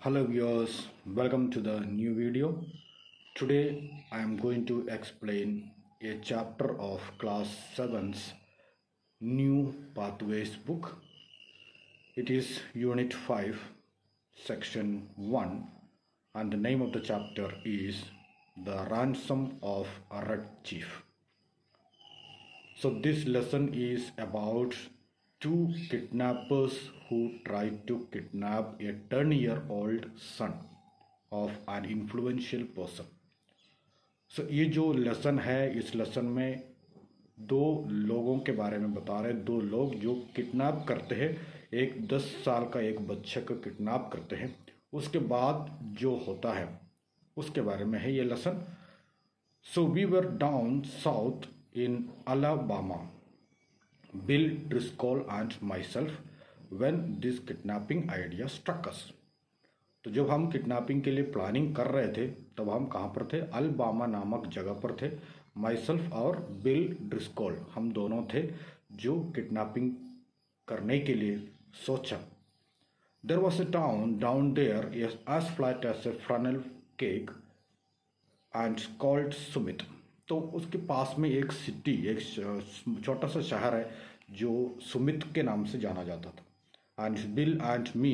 Hello viewers, welcome to the new video. Today I am going to explain a chapter of class 7's New Pathways book. It is unit 5 section 1 and the name of the chapter is The Ransom of a Red Chief. So this lesson is about two kidnappers who tried to kidnap a 10-year-old son of an influential person. So ये जो lesson है, इस lesson में दो लोगों के बारे में बता रहे हैं। दो लोग जो किडनैप करते हैं, एक 10 साल का एक बच्चे को किडनैप करते हैं। उसके बाद जो होता है उसके बारे में है ये lesson. So we were down south in Alabama, Bill Driscoll and myself, when this kidnapping idea struck us. तो जब हम किडनैपिंग के लिए प्लानिंग कर रहे थे तब हम कहाँ पर थे? अल्बामा नामक जगह पर थे। माइसेल्फ और बिल ड्रिस्कोल हम दोनों थे जो किडनैपिंग करने के लिए सोचा। There was a town down there as flat as a funnel cake and called Summit. तो उसके पास में एक सिटी, एक छोटा सा शहर है जो सुमित के नाम से जाना जाता था। And bill and me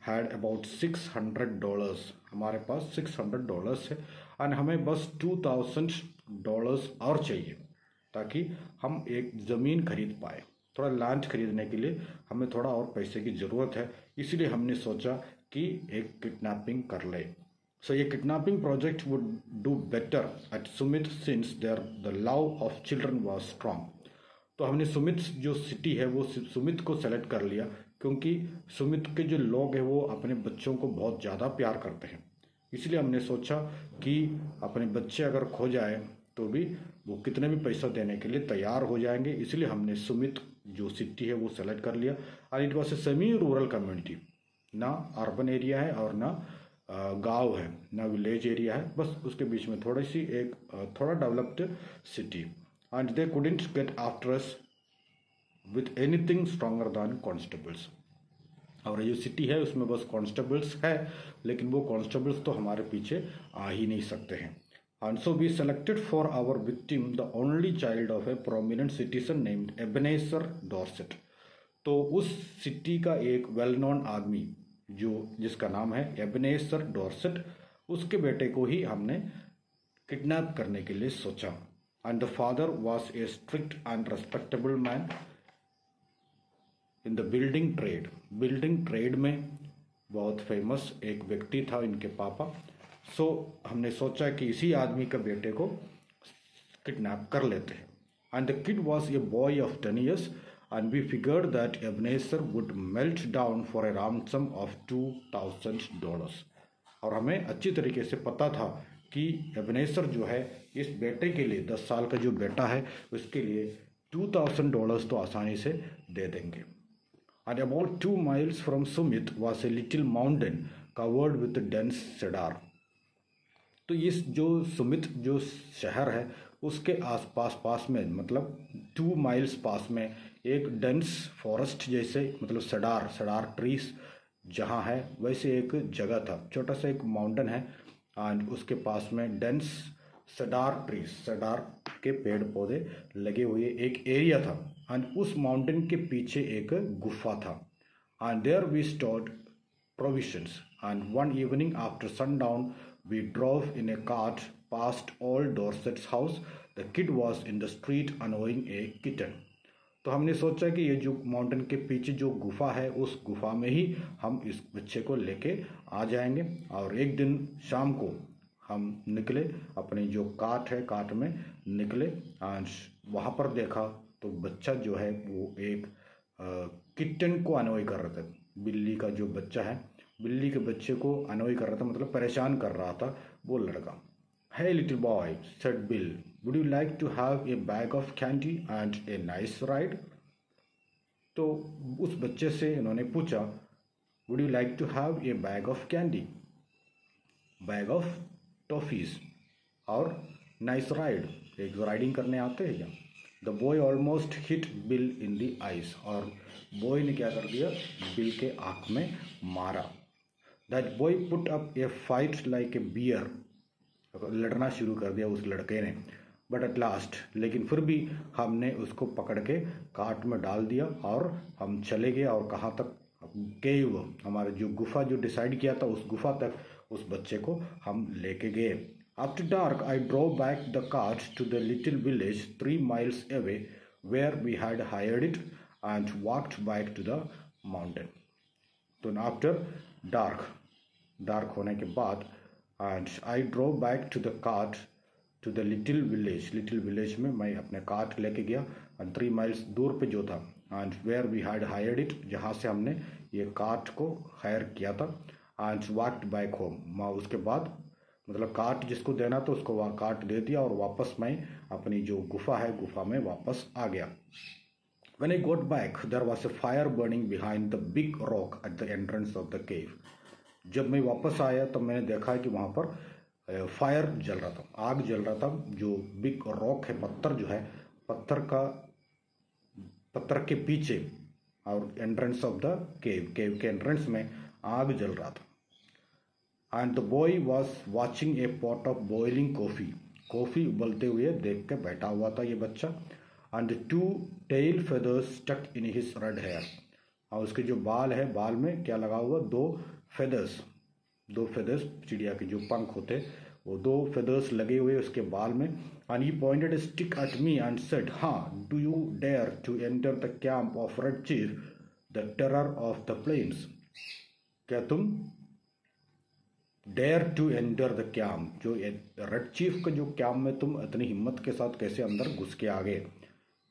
had about $600। हमारे पास $600 है एंड हमें बस $2000 और चाहिए ताकि हम एक ज़मीन खरीद पाए। थोड़ा लैंड खरीदने के लिए हमें थोड़ा और पैसे की ज़रूरत है, इसलिए हमने सोचा कि एक किडनैपिंग कर ले। So a kidnapping project would do better at Summit since there the love of children was strong. तो हमने सुमित जो सिटी है वो सुमित को सेलेक्ट कर लिया क्योंकि सुमित के जो लोग हैं वो अपने बच्चों को बहुत ज़्यादा प्यार करते हैं। इसलिए हमने सोचा कि अपने बच्चे अगर खो जाए तो भी वो कितने भी पैसा देने के लिए तैयार हो जाएंगे, इसलिए हमने सुमित जो सिटी है वो सेलेक्ट कर लिया। और it was a semi rural community, ना अर्बन एरिया है और ना गांव है, ना विलेज एरिया है, बस उसके बीच में थोड़ी सी एक थोड़ा developed city. And they couldn't get after us with anything stronger than constables. और ये सिटी है उसमें बस कॉन्स्टेबल्स है, लेकिन वो कॉन्स्टेबल्स तो हमारे पीछे आ ही नहीं सकते हैं। And so we selected for our victim the only child of a prominent citizen named Ebenezer Dorset. तो उस सिटी का एक वेल नोन आदमी जिसका नाम है एबनेजर डॉर्सेट, उसके बेटे को ही हमने किडनैप करने के लिए सोचा। And the father was a strict and respectable man in the building trade. Building trade में बहुत फेमस एक व्यक्ति था इनके पापा। सो हमने सोचा कि इसी आदमी का बेटे को किडनैप कर लेते हैं। And the kid was a boy of 10 years and we figured that Ebenezer would melt down for a ransom of $2000। और हमें अच्छी तरीके से पता था कि एबनेजर जो है इस बेटे के लिए 10 साल का जो बेटा है उसके लिए $2000 तो आसानी से दे देंगे। And about 2 miles from Summit was a little mountain covered with dense cedar। तो इस जो सुमित जो शहर है उसके आसपास पास में मतलब 2 miles पास में एक डेंस फॉरेस्ट जैसे मतलब सडार ट्रीज जहाँ है वैसे एक जगह था, छोटा सा एक माउंटेन है एंड उसके पास में डेंस सडार ट्रीज, सडार के पेड़ पौधे लगे हुए एक एरिया था। एंड उस माउंटेन के पीछे एक गुफा था। And there we stored provisions and one evening after sundown we drove in a cart past old Dorsett's house. The kid was in the street annoying a kitten. तो हमने सोचा कि ये जो माउंटेन के पीछे जो गुफा है उस गुफा में ही हम इस बच्चे को लेके आ जाएंगे। और एक दिन शाम को हम निकले, अपनी जो काट है काट में निकले और वहाँ पर देखा तो बच्चा जो है वो एक किटन को अनोय कर रहा था। बिल्ली का जो बच्चा है, बिल्ली के बच्चे को अनोय कर रहा था, मतलब परेशान कर रहा था वो लड़का। Hey little boy, said Bill, would you like to have a bag of candy and a nice ride? तो उस बच्चे से इन्होंने पूछा would you like to have a bag of candy, bag of toffees और nice ride, एक riding करने आते हैं क्या? The boy almost hit Bill in the eyes। और बॉय ने क्या कर दिया, बिल के आँख में मारा। That boy put up a fight like a bear, लड़ना शुरू कर दिया उस लड़के ने। बट एट लास्ट, लेकिन फिर भी हमने उसको पकड़ के कार्ट में डाल दिया और हम चले गए। और कहाँ तक? केव, हमारे जो गुफा जो डिसाइड किया था उस गुफा तक उस बच्चे को हम लेके गए। After dark I drove back the cart to the little village 3 miles away where we had hired it and walked back to the mountain. तो आफ्टर डार्क होने के बाद and I drove back to the cart to the little village में मैं अपने cart लेके गया। And 3 miles दूर पे जो था, and where we had hired it, जहाँ से हमने ये कार्ट को हायर किया था। एंड वॉक्ड बैक होम, उसके बाद मतलब कार्ट जिसको देना तो उसको वहाँ कार्ट दे दिया और वापस मैं अपनी जो गुफा है गुफा में वापस आ गया। When I got back, there was a fire burning behind the big rock at the entrance of the cave. जब मैं वापस आया तब मैंने देखा कि वहाँ पर फायर जल रहा था, आग जल रहा था। जो बिग रॉक है, पत्थर जो है, पत्थर के पीछे और एंट्रेंस ऑफ द केव के एंट्रेंस में आग जल रहा था। And the boy was watching a pot of boiling coffee उबलते हुए देख के बैठा हुआ था ये बच्चा। And 2 tail feathers stuck in his red hair, और उसके जो बाल है, बाल में क्या लगा हुआ? 2 feathers, चिड़िया के जो पंख होते, वो 2 feathers लगे हुए उसके बाल में। And he pointed a stick at me and said, हाँ, do you dare to enter the camp of Red Chief, the terror of the plains? क्या तुम dare to enter the camp, जो रेड चीफ का जो camp में तुम इतनी हिम्मत के साथ कैसे अंदर घुस के आ गए?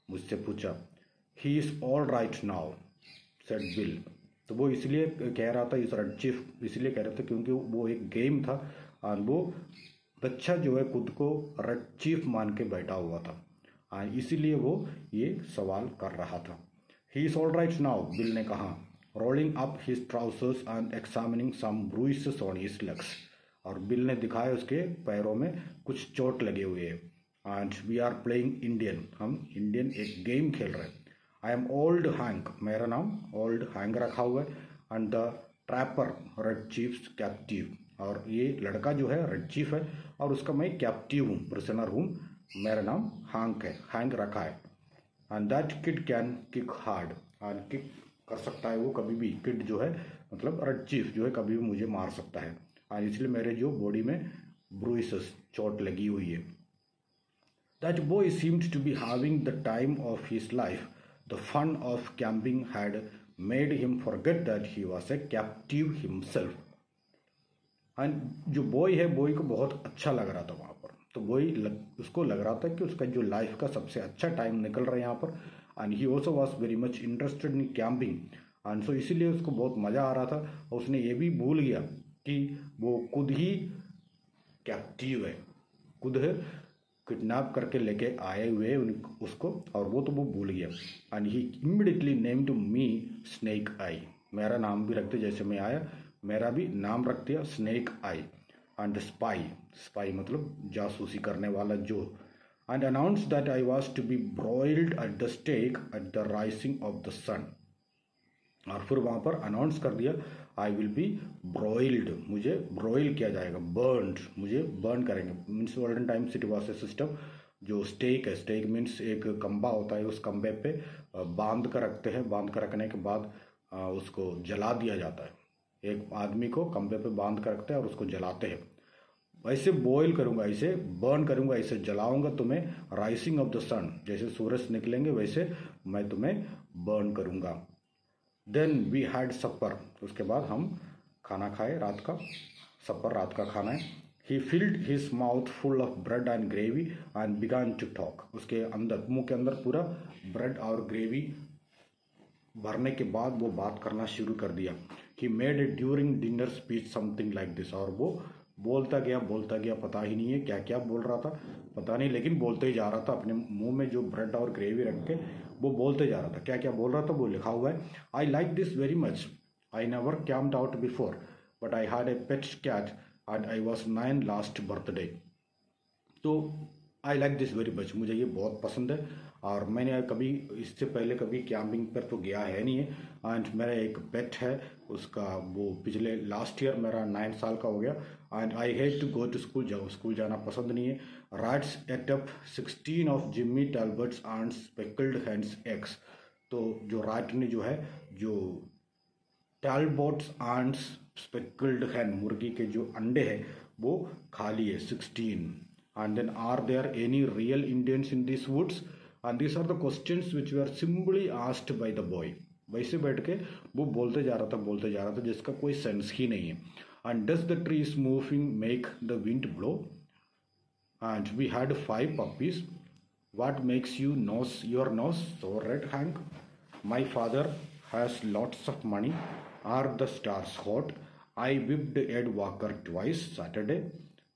मुझसे पूछा। ही is all right now said bill. तो वो इसलिए कह रहा था, इस रेड चीफ इसलिए कह रहा था क्योंकि वो एक गेम था और वो बच्चा जो है खुद को रेड चीफ मान के बैठा हुआ था और इसीलिए वो ये सवाल कर रहा था। He is all right now, Bill ने कहा, rolling up his trousers and examining some bruises on his legs. और बिल ने दिखाया उसके पैरों में कुछ चोट लगे हुए हैं। And we are playing Indian, हम इंडियन एक गेम खेल रहे हैं। आई एम ओल्ड हैंक, मेरा नाम ओल्ड हैंक रखा हुआ है। And the trapper red chiefs captive, और ये लड़का जो है रेड चीफ है और उसका मैं कैप्टिव हूँ, प्रिजनर हूँ। मेरा नाम हैंक है, हैंक रखा है। And that kid can kick hard, और किक कर सकता है वो कभी भी। किड जो है मतलब रेड चीफ जो है कभी भी मुझे मार सकता है, और इसलिए मेरे जो बॉडी में ब्रूइसेस, चोट लगी हुई है। That boy seemed to be having the time of his life. The fun of camping had made him forget that he was a captive himself. And जो बॉय है, बॉय को बहुत अच्छा लग रहा था वहाँ पर। तो उसको लग रहा था कि उसका जो लाइफ का सबसे अच्छा टाइम निकल रहा है यहाँ पर। And he also was very much interested in camping, and so इसीलिए उसको बहुत मज़ा आ रहा था। और उसने ये भी भूल गया कि वो खुद ही कैप्टिव है, खुद है किडनैप करके लेके आए हुए उसको, और वो तो वो भूल गया। And he immediately named me snake आई, मेरा नाम भी रख दिया, जैसे मैं आया मेरा भी नाम रख दिया स्नेक आई। एंड स्पाई मतलब जासूसी करने वाला जो। And announce that I was to be broiled at the stake at the rising of the sun. और फिर वहाँ पर अनाउंस कर दिया आई विल बी ब्रॉइल्ड, मुझे ब्रॉइल किया जाएगा, बर्न्ड, मुझे बर्न करेंगे। Means olden times it was a system. जो स्टेक है, स्टेक मीन्स एक खंबा होता है, उस खंबे पे बांध कर रखते हैं, बांध कर रखने के बाद उसको जला दिया जाता है। एक आदमी को खंबे पे बांध कर रखते हैं और उसको जलाते हैं। ऐसे बॉयल करूंगा, ऐसे बर्न करूंगा, ऐसे जलाऊंगा तुम्हें, राइजिंग ऑफ द सन, जैसे सूरज निकलेंगे वैसे मैं तुम्हें बर्न करूंगा। देन वी हैड सपर, उसके बाद हम खाना खाए, रात का सपर, रात का खाना है। He filled his mouth full of bread and gravy and began to talk. उसके अंदर, मुंह के अंदर पूरा ब्रेड और ग्रेवी भरने के बाद वो बात करना शुरू कर दिया। He made a during dinner speech something like this, और वो बोलता गया, पता ही नहीं है क्या क्या बोल रहा था, पता नहीं, लेकिन बोलते ही जा रहा था। अपने मुंह में जो ब्रेड और ग्रेवी रख के वो बोलते जा रहा था। क्या क्या बोल रहा था वो लिखा हुआ है। I like this very much, I never camped out before, but I had a pet cat and I was 9 last birthday. तो I like this very much, मुझे ये बहुत पसंद है। और मैंने कभी इससे पहले कभी कैंपिंग पर तो गया है नहीं है। एंड मेरा एक पेट है, उसका वो पिछले लास्ट ईयर मेरा 9 साल का हो गया। And I hate to go to school, school जाना पसंद नहीं है। Rats ate up 16 of Jimmy Talbert's and speckled hen's eggs. तो जो राइट ने जो है, जो टैलबॉट्स एंड स्पेकल्ड हैन, मुर्गी के जो अंडे हैं वो खा लिए 16। And then are there any real Indians in this woods, and this are the questions which were simply asked by the boy. वैसे बैठ के वो बोलते जा रहा था जिसका कोई सेंस ही नहीं है। And does the trees moving make the wind blow, and we had 5 puppies. What makes you your nose so red, Hank? My father has lots of money. Are the stars hot? I whipped Ed Walker twice Saturday.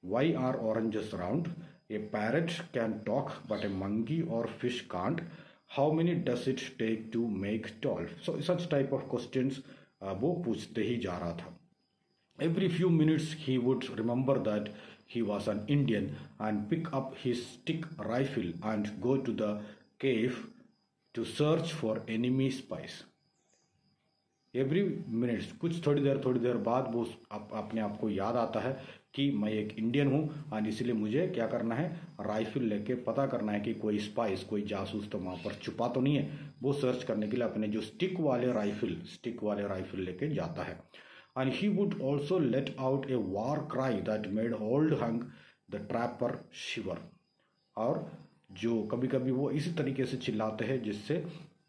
Why are oranges round? A parrot can talk, but a monkey or fish can't. How many does it take to make 12? So such type of questions वो पूछते ही जा रहा था। Every few minutes he would remember that he was an Indian and pick up his stick rifle and go to the cave to search for enemy spies. Every minutes, कुछ थोड़ी देर बाद वो अपने आप को याद आता है कि मैं एक इंडियन हूँ और इसलिए मुझे क्या करना है, राइफल लेके पता करना है कि कोई स्पाइस, कोई जासूस तो वहाँ पर छुपा तो नहीं है। वो सर्च करने के लिए अपने जो स्टिक वाले राइफल लेके जाता है। And he would also let out a war cry that made old Hank the trapper shiver. और जो कभी कभी वो इसी तरीके से चिल्लाते हैं जिससे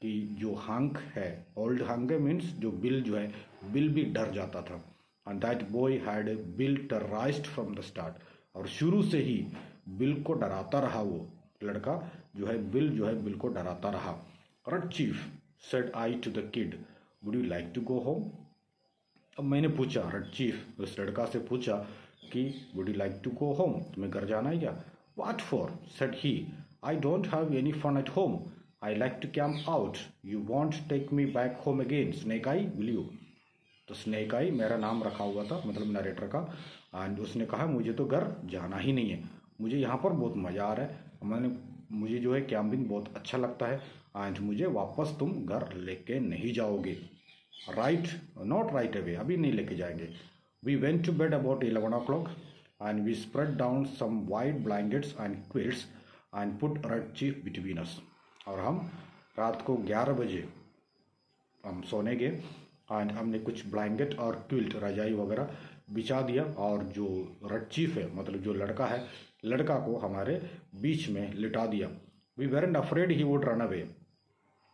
कि जो हंक है, ओल्ड हंक मीन्स जो बिल जो है, बिल भी डर जाता था। And that boy had Bill terrorized from the start, और शुरू से ही बिल को डराता रहा। वो लड़का जो है, बिल जो है, बिल को डराता रहा। Red Chief said I to the kid, would you like to go home? अब मैंने पूछा, रेड चीफ उस लड़का से पूछा कि would you like to go home, तुम्हें घर जाना है क्या? What for? Said he, I don't have any fun at home, I like to camp out, you want take me back home again, Snake Eye will you? तो Snake आई मेरा नाम रखा हुआ था, मतलब नरेटर का। एंड उसने कहा मुझे तो घर जाना ही नहीं है, मुझे यहाँ पर बहुत मज़ा आ रहा है, मुझे जो है कैंपिंग बहुत अच्छा लगता है, एंड मुझे वापस तुम घर लेके नहीं जाओगे। राइट, नॉट राइट अवे, अभी नहीं लेके जाएंगे। We went to bed about 11 o'clock and we spread down some white blankets and quilts and put Red Chief between us. और हम रात को 11 बजे हम सोने गए एंड हमने कुछ ब्लैंकेट और क्विल्ट, रजाई वगैरह बिछा दिया, और जो रेड चीफ है, मतलब जो लड़का है, लड़का को हमारे बीच में लिटा दिया। We weren't afraid he would run away,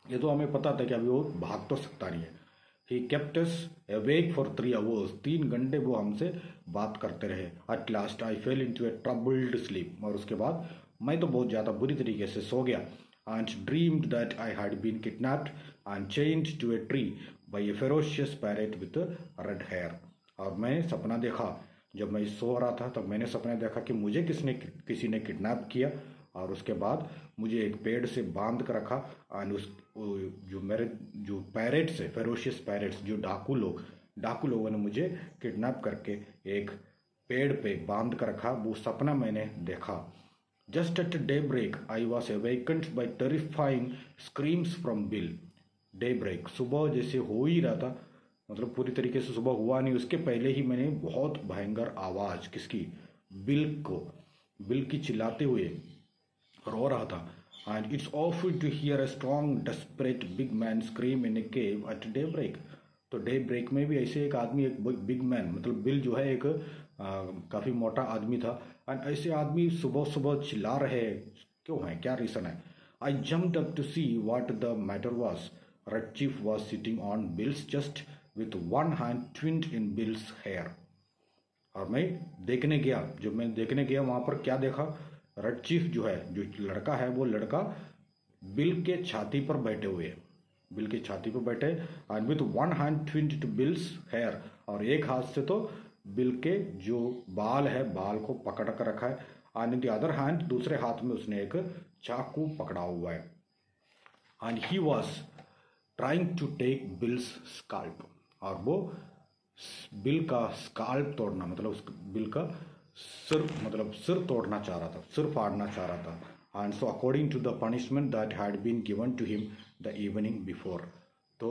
ये तो हमें पता था कि अभी वो भाग तो सकता नहीं है। He kept us awake for 3 hours. 3 घंटे वो हमसे बात करते रहे। At last I fell into a troubled sleep. और उसके बाद मैं तो बहुत ज़्यादा बुरी तरीके से सो गया। And dreamed that I had been kidnapped and chained to a tree by a ferocious parrot with red hair. और मैंने सपना देखा, जब मैं सो रहा था तब मैंने सपना देखा कि मुझे किसी ने किडनैप किया, और उसके बाद मुझे एक पेड़ से बांध कर रखा। और उस जो मेरे जो पैरेट्स है, फेरोशियस पैरेट्स, जो डाकू लोगों ने मुझे किडनैप करके एक पेड़ पे बांध कर रखा। वो सपना मैंने देखा। Just at daybreak I was awakened by terrifying screams from Bill. Daybreak, सुबह जैसे हो ही रहा था, मतलब पूरी तरीके से सुबह हुआ नहीं, उसके पहले ही मैंने बहुत भयंकर आवाज़, किसकी? बिल की चिल्लाते हुए रो रहा था। And it's awful to hear a strong, desperate big man scream in a cave at daybreak. तो डे ब्रेक में भी ऐसे एक आदमी, एक बिग मैन, मतलब बिल जो है एक काफ़ी मोटा आदमी था, एंड ऐसे आदमी सुबह सुबह चिल्ला रहे क्यों हैं, क्या रीज़न है? I jumped up to see what the matter was. Red Chief was sitting on Bill's chest with one hand twined in Bill's hair. और मैं देखने गया, जब मैं देखने गया वहाँ पर क्या देखा? रेड चीफ जो है, जो लड़का है, वो लड़का बिल के छाती पर बैठे हुए, बिल की छाती पर बैठे, and with one hand twined to Bill's hair, और एक हाथ से तो बिल के जो बाल है, बाल को पकड़ कर रखा है, and in the other hand, दूसरे हाथ में उसने एक चाकू पकड़ा हुआ है। And he was trying to take Bill's scalp, और वो बिल का स्काल्प तोड़ना, मतलब उस बिल का सिर मतलब सिर तोड़ना चाह रहा था, सिर फाड़ना चाह रहा था. And so according to the punishment that had been given to him the evening before. तो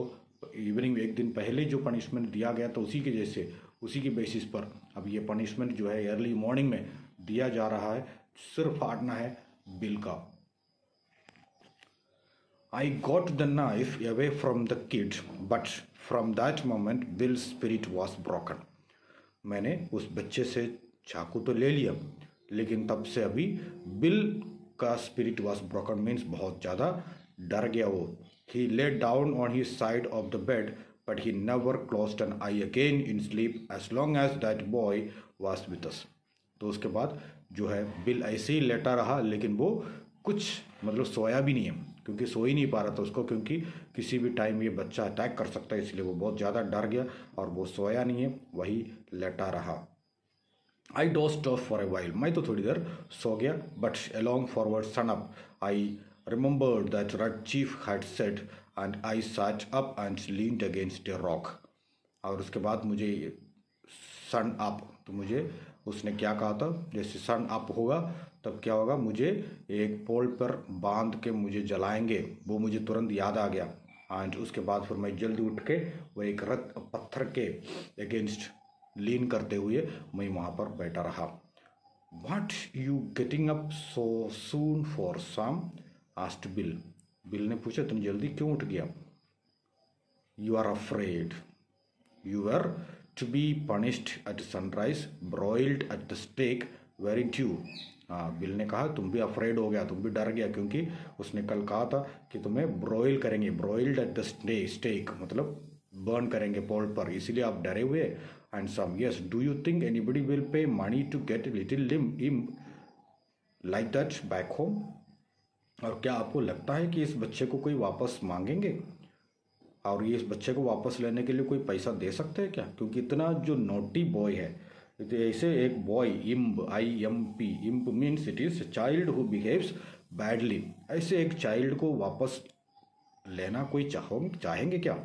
इवनिंग में एक दिन पहले जो पनिशमेंट दिया गया था उसी के जैसे, उसी की बेसिस पर अब ये पनिशमेंट जो है अर्ली मॉर्निंग में दिया जा रहा है. सिर फाड़ना है बिल का. I got the knife away from the kid, but from that moment Bill's spirit was broken. मैंने उस बच्चे से चाकू तो ले लिया, लेकिन तब से अभी बिल का स्पिरिट वॉज ब्रोकन मीन्स बहुत ज़्यादा डर गया वो. He lay down on his side of the bed, but he never closed an eye again in sleep as long as that boy was with us. तो उसके बाद जो है बिल ऐसे ही लेटा रहा, लेकिन वो कुछ मतलब सोया भी नहीं है, क्योंकि सो ही नहीं पा रहा था उसको, क्योंकि किसी भी टाइम ये बच्चा अटैक कर सकता है, इसलिए वो बहुत ज़्यादा डर गया और वो सोया नहीं है, वही लेटा रहा. I dozed off for a while, मैं तो थोड़ी देर सो गया. But along forward sun up I remembered that Red Chief had said and I sat up and leaned against a rock. और उसके बाद मुझे सन अप, तो मुझे उसने क्या कहा था, जैसे सन अप होगा तब क्या होगा, मुझे एक पोल पर बांध के मुझे जलाएंगे, वो मुझे तुरंत याद आ गया. एंड उसके बाद फिर मैं जल्दी उठ के वो एक पत्थर के अगेंस्ट लीन करते हुए मैं वहाँ पर बैठा रहा. What you getting up so soon for Sam, asked Bill. Bill ने पूछा तुम जल्दी क्यों उठ गया. You are afraid, you are to be punished at sunrise, broiled at the stake, weren't you. हाँ, बिल ने कहा तुम भी अफ्रेड हो गया, तुम भी डर गया, क्योंकि उसने कल कहा था कि तुम्हें ब्रॉइल करेंगे, ब्रॉइल्ड एट द स्टेक मतलब बर्न करेंगे पोल पर, इसीलिए आप डरे हुए. And some, yes, do you think anybody will pay money to get little limb like that back home. और क्या आपको लगता है कि इस बच्चे को कोई वापस मांगेंगे, और ये इस बच्चे को वापस लेने के लिए कोई पैसा दे सकते हैं क्या, क्योंकि इतना जो नोटी बॉय है. तो ऐसे एक boy, imp, IMP, imp means it is child who behaves badly. ऐसे एक चाइल्ड को वापस लेना कोई चाहेंगे क्या.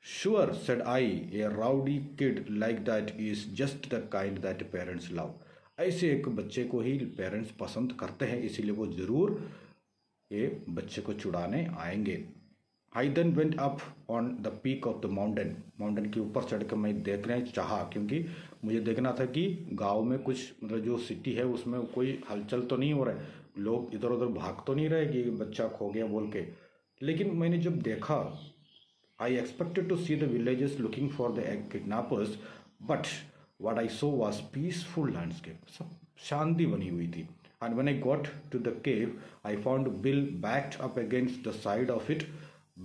Sure said I, A rowdy kid like that is just the kind that parents love. ऐसे एक बच्चे को ही पेरेंट्स पसंद करते हैं, इसीलिए वो जरूर ये बच्चे को छुड़ाने आएंगे. I then went up on the peak of the mountain. Mountain के ऊपर चढ़ कर मैं देखना चाहा, क्योंकि मुझे देखना था कि गांव में कुछ मतलब जो सिटी है उसमें कोई हलचल तो नहीं हो रहा है, लोग इधर उधर भाग तो नहीं रहे कि बच्चा खो गया बोल के. लेकिन मैंने जब देखा, I expected to see the villages looking for the kidnappers, but what I saw was peaceful landscape. सब शांति बनी हुई थी. And when I got to the cave I found Bill backed up against the side of it,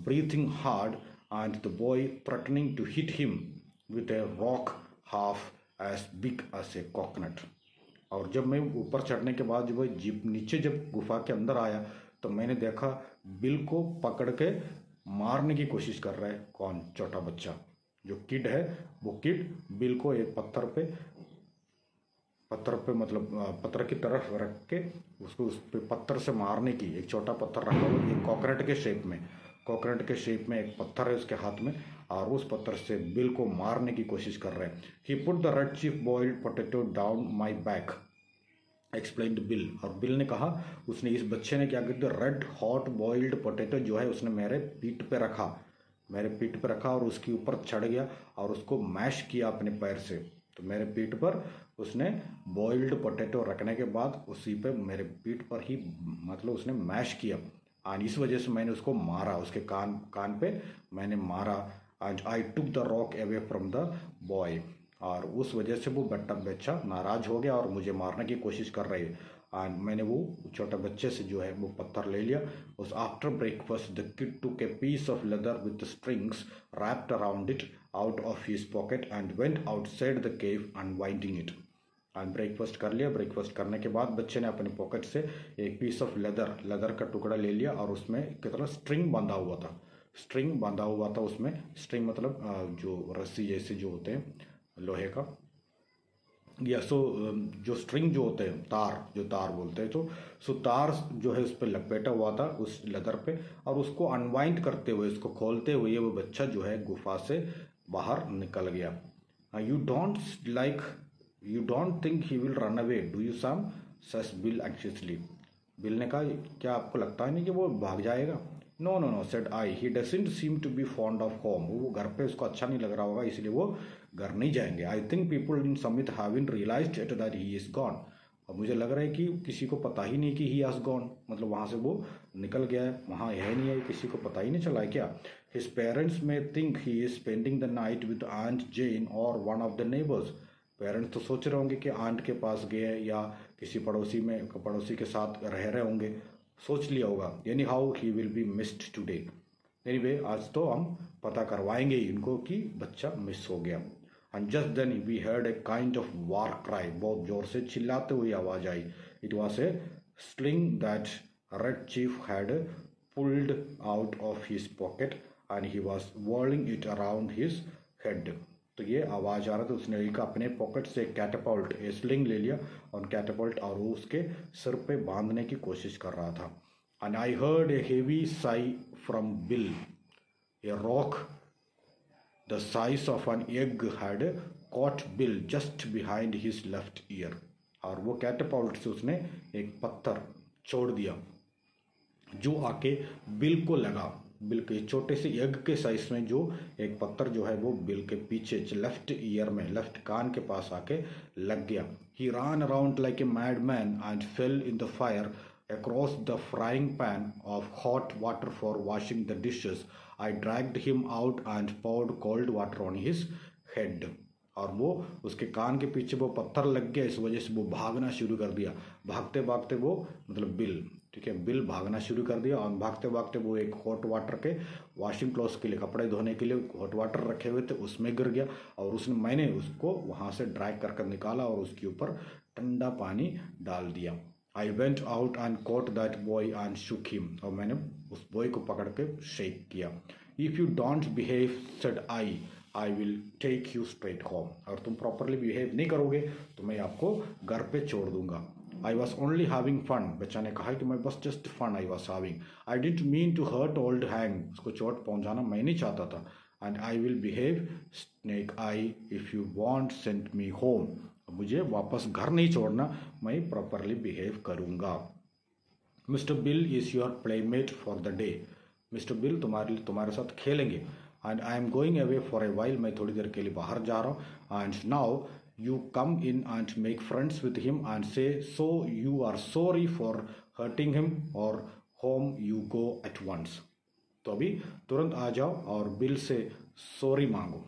breathing hard, and the boy threatening to hit him with a rock half as big as a coconut. और जब मैं ऊपर चढ़ने के बाद जब jeep नीचे जब गुफा के अंदर आया तो मैंने देखा बिल को पकड़ के मारने की कोशिश कर रहा है. कौन, छोटा बच्चा जो किड है, वो किड बिल को एक पत्थर पे मतलब पत्थर की तरफ रख के उसको उस पे पत्थर से मारने की, एक छोटा पत्थर रखा हुआ है कोकोनट के शेप में एक पत्थर है उसके हाथ में, और उस पत्थर से बिल को मारने की कोशिश कर रहे हैं. He put the Red Chief boiled potato down my back, explained Bill. और बिल ने कहा, उसने इस बच्चे ने क्या किया, रेड हॉट बॉइल्ड पोटैटो जो है उसने मेरे पीठ पे रखा और उसके ऊपर चढ़ गया और उसको मैश किया अपने पैर से. तो मेरे पीठ पर उसने बॉइल्ड पोटैटो रखने के बाद उसी पे मेरे पीठ पर ही मतलब उसने मैश किया, और इस वजह से मैंने उसको मारा, उसके कान पे मैंने मारा. And I took the rock away from the boy, और उस वजह से वो बच्चा नाराज हो गया और मुझे मारने की कोशिश कर रही है. एंड मैंने वो छोटे बच्चे से जो है वो पत्थर ले लिया. उस after breakfast the kid took a piece of leather with strings wrapped around it out of his pocket and went outside the cave unwinding it. एंड ब्रेकफास्ट कर लिया. ब्रेकफास्ट करने के बाद बच्चे ने अपने पॉकेट से एक पीस ऑफ लेदर का टुकड़ा ले लिया और उसमें कितना स्ट्रिंग बांधा हुआ था. उसमें स्ट्रिंग मतलब जो रस्सी जैसे जो होते हैं लोहे का, या जो स्ट्रिंग जो होते हैं, तार बोलते हैं, तो सो तार जो है उस पर लपेटा हुआ था उस लेदर पे, और उसको अनवाइंड करते हुए, उसको खोलते हुए वो बच्चा जो है गुफा से बाहर निकल गया. You don't like You don't think he will run away, do you, Sam? says Bill anxiously. Bill ने कहा, क्या आपको लगता है नहीं कि वो भाग जाएगा? No no no said I, he doesn't seem to be fond of home. वो घर पे उसको अच्छा नहीं लग रहा होगा, इसलिए वो घर नहीं जाएंगे. I think people in Summit haven't realized it that he is gone. अब मुझे लग रहा है कि किसी को पता ही नहीं कि ही हैज गॉन, मतलब वहाँ से वो निकल गया है, वहाँ है नहीं है, किसी को पता ही नहीं चला है क्या? His parents may think he is spending the night with Aunt Jane or one of the neighbours. Parents तो सोच रहे होंगे कि आंट के पास गए या किसी पड़ोसी के साथ रह रहे होंगे, सोच लिया होगा. Any how he will be missed today. Anyway, आज तो हम पता करवाएंगे इनको कि बच्चा मिस हो गया. And just then we heard a kind of war cry. बहुत जोर से चिल्लाते हुए आवाज आई. It was a sling that Red Chief had pulled out of his pocket and he was whirling it around his head. तो ये आवाज आ रहा था, उसने एक अपने पॉकेट से कैटापल्ट स्लिंग ले लिया और कैटापल्ट और वो उसके सिर पे बांधने की कोशिश कर रहा था. And I heard a heavy Sai from bill. A rock the size of an egg had cot bill just behind his left ear. और वो कैटापल्ट से उसने एक पत्थर छोड़ दिया जो आके बिल को लगा. बिल के छोटे से एग के साइज में जो एक पत्थर जो है वो बिल के पीछे लेफ्ट ईयर में, लेफ्ट कान के पास आके लग गया. ही ran around like a madman and fell in the fire across the frying pan of hot water for washing the dishes. I dragged him out and poured cold water on his head. और वो उसके कान के पीछे वो पत्थर लग गया, इस वजह से वो भागना शुरू कर दिया. भागते भागते वो, मतलब बिल, ठीक है, बिल भागना शुरू कर दिया. और भागते भागते वो एक हॉट वाटर के वॉशिंग क्लॉथ्स के लिए, कपड़े धोने के लिए हॉट वाटर रखे हुए थे, उसमें गिर गया. और मैंने उसको वहाँ से ड्राई कर निकाला और उसके ऊपर ठंडा पानी डाल दिया. I went out and caught that boy and shook him. और मैंने उस बॉय को पकड़ के शेक किया. If you don't behave said I will take you straight home. और तुम प्रॉपरली बिहेव नहीं करोगे तो मैं आपको घर पे छोड़ दूंगा. I was only having fun. बच्चा ने कहा कि मैं बस just fun I was having. I didn't mean to hurt old Hank. उसको चोट पहुंचाना मैं नहीं चाहता था. And I will behave, Snake Eye, if you want send me home. मुझे वापस घर नहीं छोड़ना, मैं properly behave करूँगा. Mr. Bill is your playmate for the day. Mr. Bill तुम्हारे साथ खेलेंगे. And I am going away for a while. मैं थोड़ी देर के लिए बाहर जा रहा हूँ. And now you come in and make friends with him and say so you are sorry for hurting him or home you go at once. तो अभी तुरंत आ जाओ और बिल से सॉरी मांगो,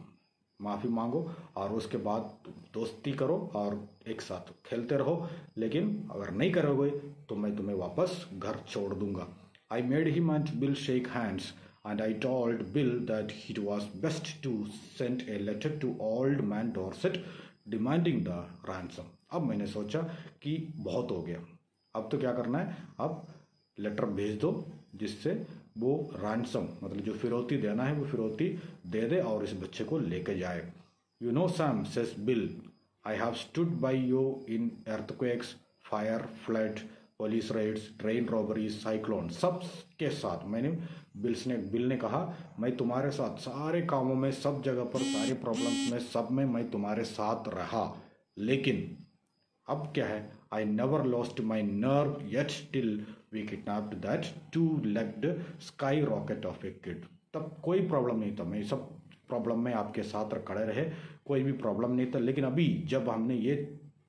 माफ़ी मांगो, और उसके बाद दोस्ती करो और एक साथ खेलते रहो. लेकिन अगर नहीं करोगे तो मैं तुम्हें वापस घर छोड़ दूंगा. I made him and Bill shake hands and I told Bill that it was best to send a letter to old man Dorset demanding the ransom. अब मैंने सोचा कि बहुत हो गया, अब तो क्या करना है, अब लेटर भेज दो जिससे वो रैंसम, मतलब जो फिरौती देना है वो फिरौती दे दे और इस बच्चे को लेके जाए. You know Sam says Bill, I have stood by you in earthquakes, fire, flood, police raids, train robberies, cyclone, सब के साथ मैंने बिल ने कहा मैं तुम्हारे साथ सारे कामों में, सब जगह पर, सारे प्रॉब्लम्स में, सब में मैं तुम्हारे साथ रहा. लेकिन अब क्या है, I never lost my nerve yet till we kidnapped that two legged sky rocket of a kid. तब कोई प्रॉब्लम नहीं था, मैं सब प्रॉब्लम में आपके साथ खड़े रहे, कोई भी प्रॉब्लम नहीं था. लेकिन अभी जब हमने ये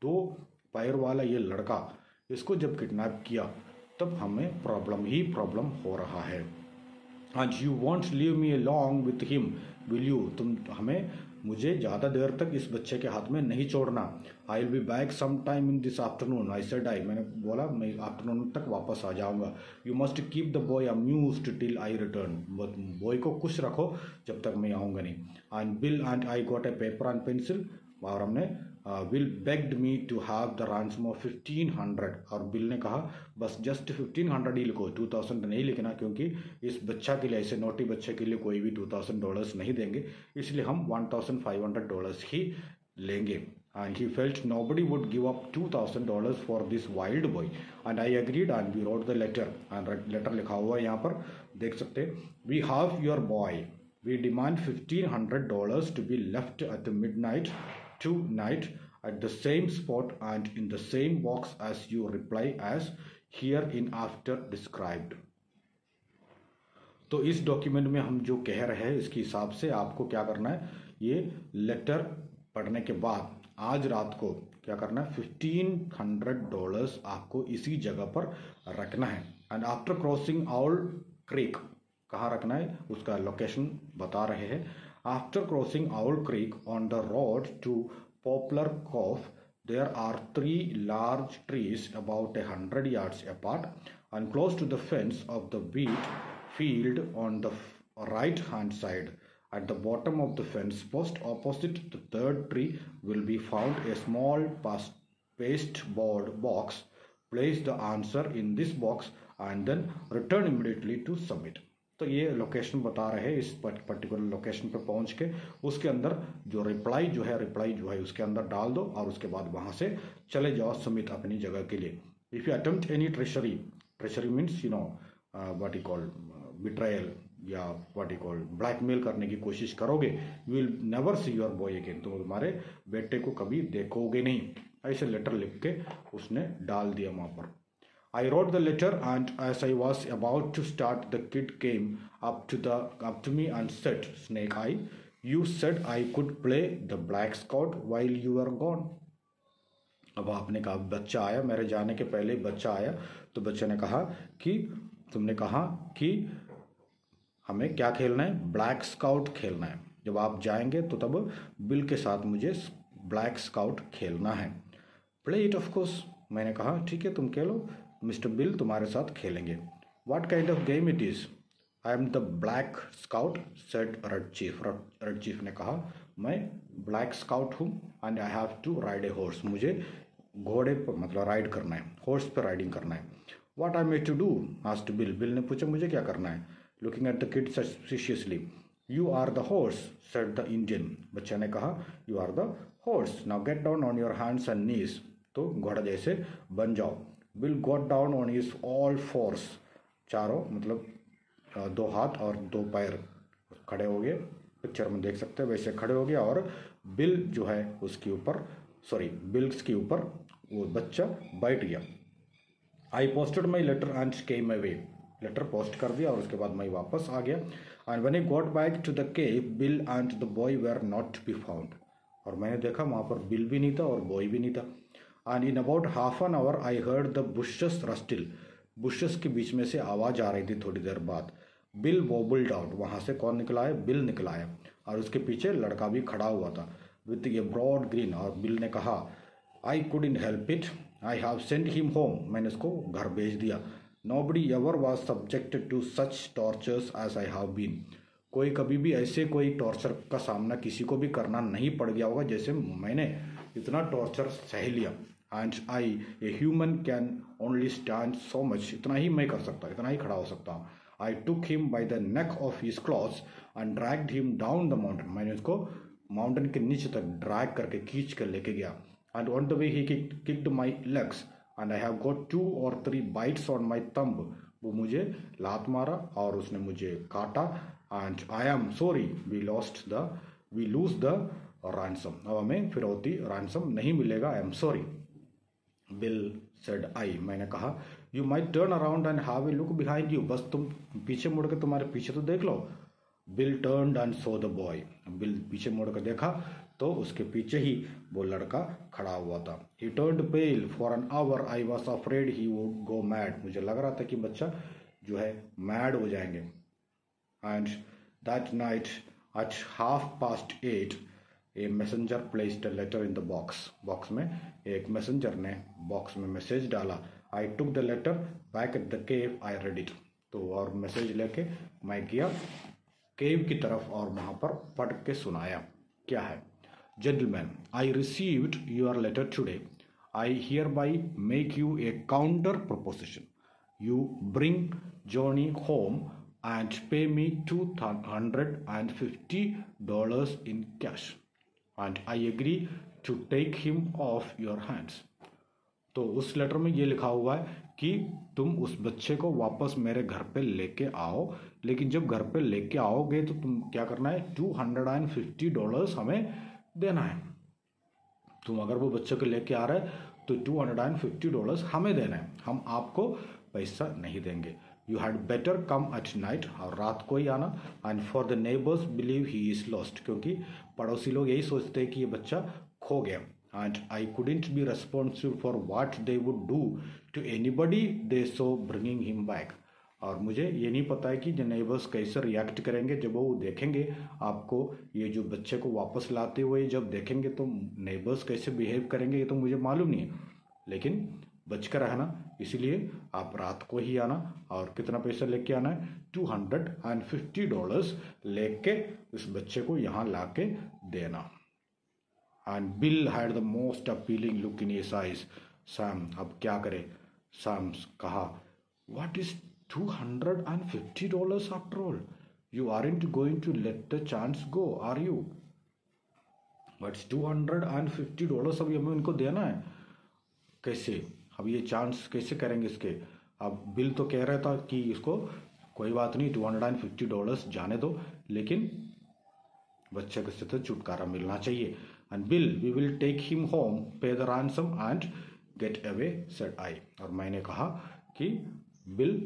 2 पैर वाला ये लड़का, इसको जब किडनैप किया तब हमें प्रॉब्लम ही प्रॉब्लम हो रहा है. And you won't leave me along with him, will you? मुझे ज़्यादा देर तक इस बच्चे के हाथ में नहीं छोड़ना. I'll be back sometime in this afternoon. I said मैंने बोला मैं आफ्टरनून तक वापस आ जाऊंगा. You must keep the boy amused till I return. Boy को खुश रखो जब तक मैं आऊँगा नहीं. And Bill and I got a paper and pencil. और हमने Bill begged me to have the ransom of 1500. और बिल ने कहा बस जस्ट 1500 ही लिखो, 2000 नहीं लिखना, क्योंकि इस बच्चा के लिए, ऐसे नोटी बच्चे के लिए कोई भी $2000 नहीं देंगे, इसलिए हम $1500 ही लेंगे. And he felt nobody would give up $2000 for this wild boy. And I agreed and we wrote the letter. And letter लिखा हुआ है यहाँ पर देख सकते हैं. We have your boy. We demand $1500 to be left at midnight tonight at the same spot and in the same box as you reply as hereinafter described। तो इस डॉक्यूमेंट में हम जो कह रहे हैं इसके हिसाब से आपको क्या करना है, ये लेटर पढ़ने के बाद आज रात को क्या करना है, $1500 आपको इसी जगह पर रखना है। And after crossing Owl Creek, कहाँ रखना है उसका लोकेशन बता रहे हैं। After crossing Owl Creek on the road to Poplar Cove there are 3 large trees about 100 yards apart and close to the fence of the wheat field on the right hand side. At the bottom of the fence post opposite the third tree will be found a small pasteboard box. Place the answer in this box and then return immediately to submit. तो ये location बता रहे हैं, इस particular location पे पहुंच के उसके अंदर जो रिप्लाई जो है उसके अंदर डाल दो और उसके बाद वहां से चले जाओ सबमिट अपनी जगह के लिए। If you attempt any treachery means what you call betrayal या व्हाट यू कॉल ब्लैकमेल करने की कोशिश करोगे, you will never see your boy again, तुम तुम्हारे बेटे को कभी देखोगे नहीं। ऐसे लेटर लिख के उसने डाल दिया वहां पर। I wrote the letter and as I was about to start the kid came up to me and said, Snake Eye, you said I could play the Black Scout while you were gone. अब आपने कहा, बच्चा आया मेरे जाने के पहले बच्चा आया, तो बच्चे ने कहा कि तुमने कहा कि हमें क्या खेलना है, ब्लैक स्काउट खेलना है। जब आप जाएंगे तो तब बिल के साथ मुझे ब्लैक स्काउट खेलना है। प्ले इट ऑफ कोर्स, मैंने कहा ठीक है तुम खेलो, मिस्टर बिल तुम्हारे साथ खेलेंगे। What kind of game it is? I am the Black Scout, said Red Chief. Red Chief ने कहा, मैं ब्लैक स्काउट हूँ and I have to ride a horse. मुझे घोड़े पर मतलब राइड करना है, हॉर्स पर राइडिंग करना है। What I made to do? asked Bill. Bill ने पूछा मुझे क्या करना है। Looking at the kid suspiciously. You are the horse, said the Indian. बच्चा ने कहा, you are the horse. Now get down on your hands and knees. तो घोड़ा जैसे बन जाओ। Bill got down on his all fours, चारों मतलब 2 हाथ और 2 पैर खड़े हो गए, पिक्चर में देख सकते हैं वैसे खड़े हो गया और बिल जो है उसके ऊपर बिल्स के ऊपर वो बच्चा बैठ गया। I posted my letter and came away. Letter post कर दिया और उसके बाद मैं वापस आ गया। And when I got back to the cave, Bill and the boy were not to be found. और मैंने देखा वहाँ पर बिल भी नहीं था और बॉय भी नहीं था। And in about half an hour I heard the bushes rustle. Bushes के बीच में से आवाज आ रही थी थोड़ी देर बाद। Bill wobbled out. वहां से कौन निकला है, बिल निकला है और उसके पीछे लड़का भी खड़ा हुआ था with a broad grin। और बिल ने कहा, I couldn't help it. I have sent him home. मैंने उसको घर भेज दिया। Nobody ever was subjected to such tortures as I have been. कोई कभी भी ऐसे कोई टॉर्चर का सामना किसी को भी करना नहीं पड़ गया होगा जैसे मैंने इतना टॉर्चर सह लिया। And I, a human, can only stand so much. इतना ही मैं कर सकता, इतना ही खड़ा हो सकता हूँ। I took him by the neck of his clothes and dragged him down the mountain. मैंने उसको माउंटेन के नीचे तक ड्रैग करके खींच कर लेके गया। And on the way he kicked my legs and I have got 2 or 3 bites on my thumb. वो मुझे लात मारा और उसने मुझे काटा। And I am sorry we lose the ransom. अब हमें फिरौती ransom नहीं मिलेगा। I am sorry. Bill said I. मैंने कहा, You might turn around and have a look behind you. बस तुम पीछे मुड़ के तुम्हारे पीछे तो देख लो। Bill turned and saw the boy. Bill पीछे मुड़ के देखा तो उसके पीछे ही वो लड़का खड़ा हुआ था। He turned pale. For an hour I was afraid he would go mad. मुझे लग रहा था कि बच्चा जो है mad हो जाएंगे। And that night at 8:30 a messenger placed a letter in the box. Box में एक मैसेंजर ने बॉक्स में मैसेज डाला। I took the letter back at the cave. I read it. तो और मैसेज लेके मैं गया केव की तरफ और वहां पर पढ़ के सुनाया। क्या है? Gentlemen, I received your letter today. I hereby make you a counter proposition. You bring Johnny home and pay me $250 in cash. And I agree to take him off your hands. तो उस letter में ये लिखा हुआ है कि तुम उस बच्चे को वापस मेरे घर पे लेके आओ, लेकिन जब घर पे लेके आओगे तो तुम क्या करना है, $250 हमें देना है। तुम अगर वो बच्चे को लेके आ रहे तो $250 हमें देना है, हम आपको पैसा नहीं देंगे। You had better come at night, और रात को ही आना। And for the neighbours believe he is lost, क्योंकि पड़ोसी लोग यही सोचते हैं कि ये बच्चा खो गया। And I couldn't be responsible for what they would do to anybody they saw bringing him back. और मुझे ये नहीं पता है कि जो नेबर्स कैसे रिएक्ट करेंगे जब वो देखेंगे आपको ये जो बच्चे को वापस लाते हुए जब देखेंगे, तो नेबर्स कैसे बिहेव करेंगे ये तो मुझे मालूम नहीं है। लेकिन बच कर रहना, इसीलिए आप रात को ही आना। और कितना पैसा लेके आना है? $250 लेके इस बच्चे को यहाँ ला के देना। And bill had the most appealing look in his eyes. Sam अब क्या करे? सैम कहा, what is $250 after all? You aren't going to let the chance go, are you? But $250 अभी हमें उनको देना है, कैसे? अब ये चांस कैसे करेंगे इसके? अब बिल तो कह रहा था कि इसको कोई बात नहीं, $250 जाने दो, लेकिन बच्चे को से तो छुटकारा मिलना चाहिए। And Bill, we will take him home, pay the ransom and get away, said I. और मैंने कहा कि बिल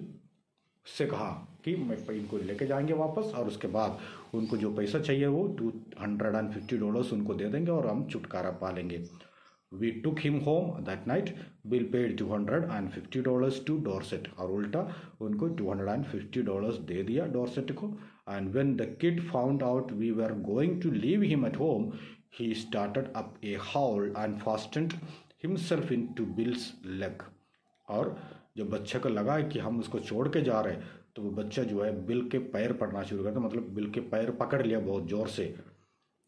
से कहा कि मैं इनको लेके जाएंगे वापस, और उसके बाद उनको जो पैसा चाहिए वो $250 उनको दे देंगे और हम छुटकारा पा लेंगे। We took him home that night, Bill paid $250 to Dorset, और उल्टा उनको $250 दे दिया डॉर्सेट को। And when the kid found out we were going to leave him at home, he started up a howl and fastened himself into Bill's leg. और जब बच्चे को लगा कि हम उसको छोड़ के जा रहे हैं, तो वो बच्चा जो है बिल के पैर पड़ना शुरू करता, मतलब बिल के पैर पकड़ लिया बहुत जोर से।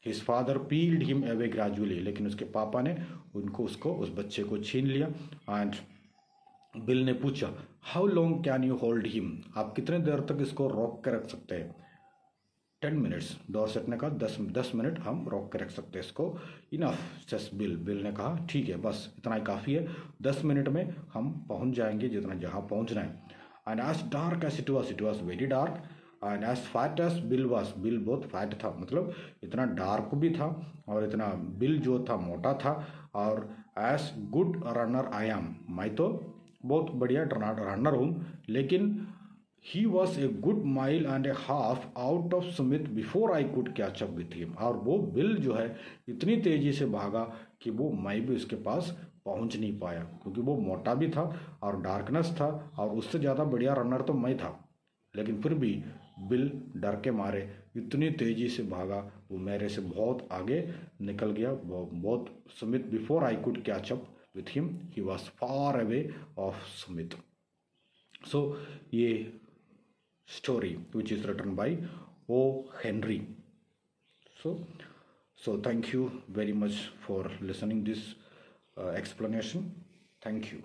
His father peeled him away gradually, लेकिन उसके पापा ने उस बच्चे को छीन लिया। एंड बिल ने पूछा, how long can you hold him? आप कितने देर तक इसको रोक के रख सकते हैं? 10 मिनट्स, डॉर्सेट ने कहा 10 मिनट हम रोक के रख सकते हैं इसको। इनफ सेस बिल, बिल ने कहा ठीक है, बस इतना ही काफ़ी है, 10 मिनट में हम पहुंच जाएंगे जितना जहाँ पहुंचना है। And as dark as it was very dark, and as fat as Bill was, Bill बहुत फैट था, मतलब इतना डार्क भी था और इतना बिल जो था मोटा था। और as good runner I am, मैं तो बहुत बढ़िया रनर हूँ, लेकिन he was a good mile and a half out of Sumit before I could catch up with him। और वो बिल जो है इतनी तेजी से भागा कि वो मैं भी उसके पास पहुंच नहीं पाया, क्योंकि वो मोटा भी था और डार्कनेस था, और उससे ज़्यादा बढ़िया रनर तो मैं था। लेकिन फिर भी बिल डर के मारे इतनी तेजी से भागा, वो मेरे से बहुत आगे निकल गया, बहुत सुमित। Before I could catch up with him he was far away off summit. So ये story which is written by O. Henry. So thank you very much for listening this explanation. Thank you.